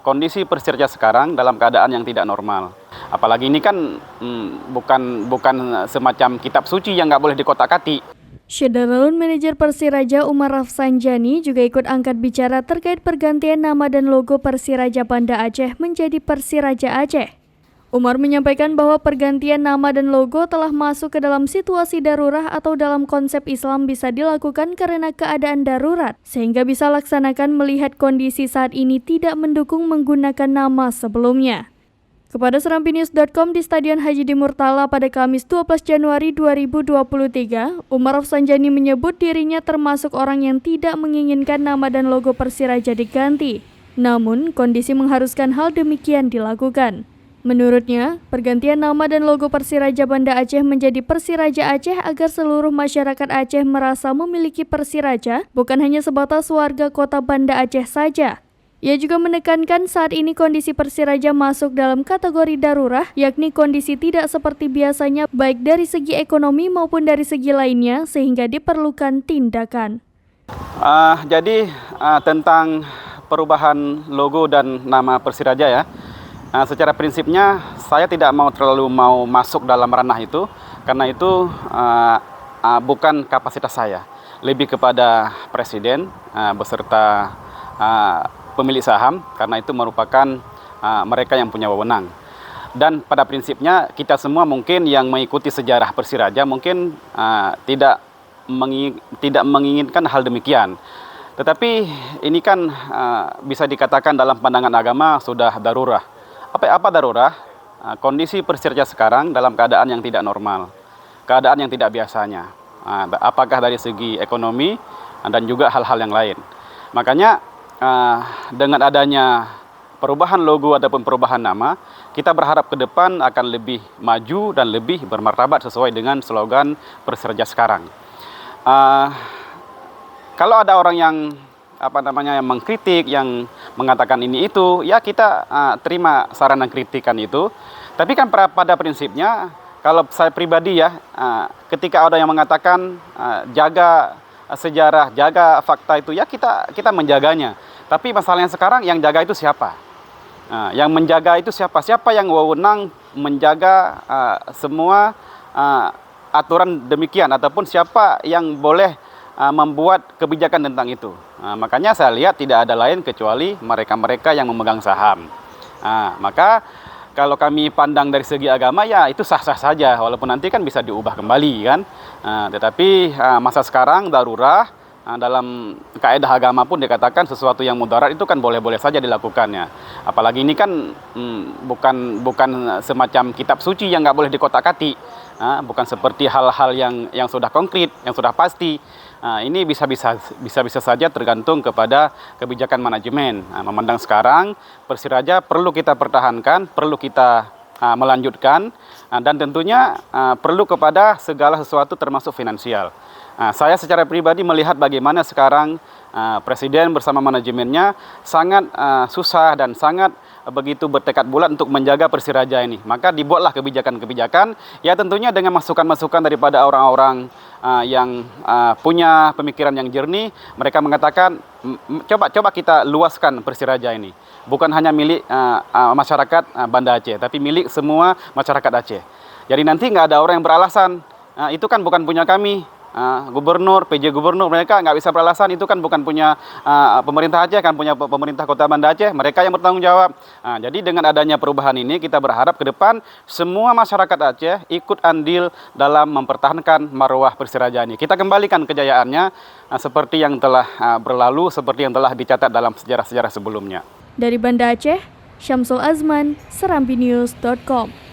kondisi Persiraja sekarang dalam keadaan yang tidak normal. Apalagi ini kan bukan semacam kitab suci yang nggak boleh dikotak-katik. General Manager Persiraja Umar Rafsanjani juga ikut angkat bicara terkait pergantian nama dan logo Persiraja Banda Aceh menjadi Persiraja Aceh. Umar menyampaikan bahwa pergantian nama dan logo telah masuk ke dalam situasi darurat atau dalam konsep Islam bisa dilakukan karena keadaan darurat, sehingga bisa laksanakan melihat kondisi saat ini tidak mendukung menggunakan nama sebelumnya. Kepada serampinews.com di Stadion Haji Murtala pada Kamis 12 Januari 2023, Umar Rafsanjani menyebut dirinya termasuk orang yang tidak menginginkan nama dan logo Persiraja diganti. Namun, kondisi mengharuskan hal demikian dilakukan. Menurutnya, pergantian nama dan logo Persiraja Banda Aceh menjadi Persiraja Aceh agar seluruh masyarakat Aceh merasa memiliki Persiraja, bukan hanya sebatas warga kota Banda Aceh saja. Ia juga menekankan saat ini kondisi Persiraja masuk dalam kategori darurat, yakni kondisi tidak seperti biasanya baik dari segi ekonomi maupun dari segi lainnya, sehingga diperlukan tindakan. Tentang perubahan logo dan nama Persiraja ya, secara prinsipnya saya tidak terlalu mau masuk dalam ranah itu, karena itu bukan kapasitas saya, lebih kepada Presiden beserta pemilik saham, karena itu merupakan mereka yang punya wewenang. Dan pada prinsipnya kita semua mungkin yang mengikuti sejarah Persiraja mungkin tidak menginginkan hal demikian. Tetapi ini kan bisa dikatakan dalam pandangan agama sudah darurat. Apa darurat? Kondisi Persiraja sekarang dalam keadaan yang tidak normal, keadaan yang tidak biasanya. Apakah dari segi ekonomi dan juga hal-hal yang lain. Makanya dengan adanya perubahan logo ataupun perubahan nama, kita berharap ke depan akan lebih maju dan lebih bermartabat sesuai dengan slogan Persiraja sekarang. Kalau ada orang yang yang mengkritik, yang mengatakan ini itu, ya kita terima saran dan kritikan itu. Tapi kan pada prinsipnya, kalau saya pribadi ya, ketika ada yang mengatakan jaga sejarah, jaga fakta itu, ya kita menjaganya. Tapi masalahnya sekarang yang jaga itu siapa? Yang menjaga itu siapa? Siapa yang wewenang menjaga semua aturan demikian, ataupun siapa yang boleh membuat kebijakan tentang itu? Makanya saya lihat tidak ada lain kecuali mereka-mereka yang memegang saham. Maka kalau kami pandang dari segi agama, ya itu sah-sah saja, walaupun nanti kan bisa diubah kembali kan. Tetapi masa sekarang darurat, dalam kaidah agama pun dikatakan sesuatu yang mudarat itu kan boleh-boleh saja dilakukannya. Apalagi ini kan bukan semacam kitab suci yang nggak boleh dikotak-katik. Bukan seperti hal-hal yang sudah konkret, yang sudah pasti. Ini bisa saja tergantung kepada kebijakan manajemen. Memandang sekarang Persiraja perlu kita pertahankan, perlu kita melanjutkan, dan tentunya perlu kepada segala sesuatu termasuk finansial. Saya secara pribadi melihat bagaimana sekarang Presiden bersama manajemennya sangat susah dan sangat begitu bertekad bulat untuk menjaga Persiraja ini. Maka dibuatlah kebijakan-kebijakan, ya tentunya dengan masukan-masukan daripada orang-orang yang punya pemikiran yang jernih. Mereka mengatakan, coba kita luaskan Persiraja ini. Bukan hanya milik masyarakat Banda Aceh, tapi milik semua masyarakat Aceh. Jadi nanti nggak ada orang yang beralasan, itu kan bukan punya kami. Gubernur, PJ Gubernur, mereka nggak bisa beralasan itu kan bukan punya pemerintah Aceh, kan punya pemerintah Kota Banda Aceh, mereka yang bertanggung jawab. Jadi dengan adanya perubahan ini, kita berharap ke depan semua masyarakat Aceh ikut andil dalam mempertahankan marwah Persiraja ini. Kita kembalikan kejayaannya seperti yang telah berlalu, seperti yang telah dicatat dalam sejarah-sejarah sebelumnya. Dari Banda Aceh, Syamsul Azman, serampinews.com.